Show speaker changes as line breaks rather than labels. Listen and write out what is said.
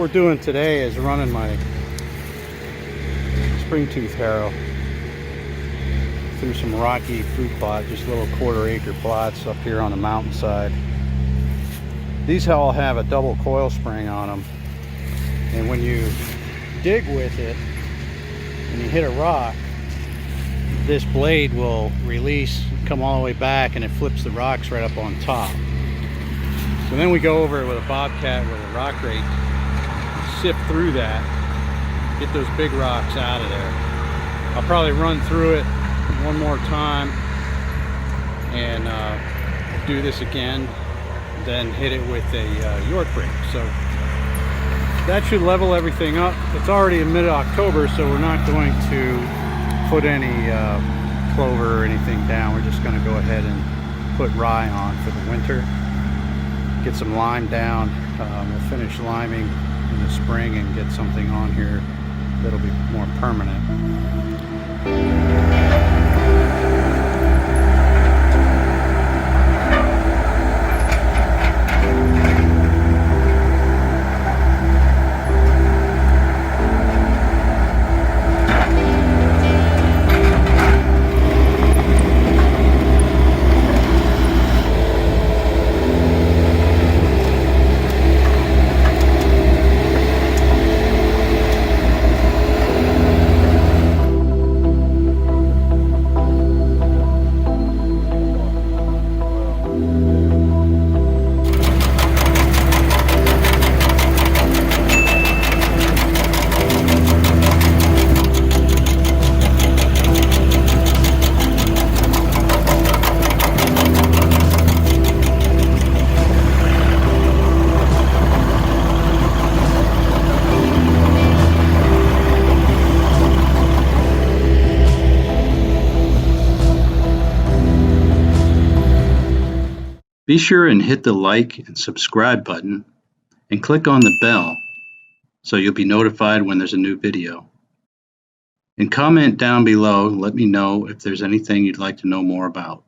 we're doing today is running my spring tooth harrow through some rocky fruit plots, just little quarter-acre plots up here on the mountainside. These all have a double coil spring on them, and when you dig with it and you hit a rock, this blade will release, come all the way back, and it flips the rocks right up on top. So then we go over it with a bobcat with a rock rake, sift through that, get those big rocks out of there. I'll probably run through it one more time and do this again, then hit it with a York rake. So that should level everything up. It's already in mid-October, so we're not going to put any clover or anything down. We're just going to go ahead and put rye on for the winter. Get some lime down. We'll finish liming in the spring and get something on here that'll be more permanent. Be sure and hit the like and subscribe button and click on the bell so you'll be notified when there's a new video. And comment down below and let me know if there's anything you'd like to know more about.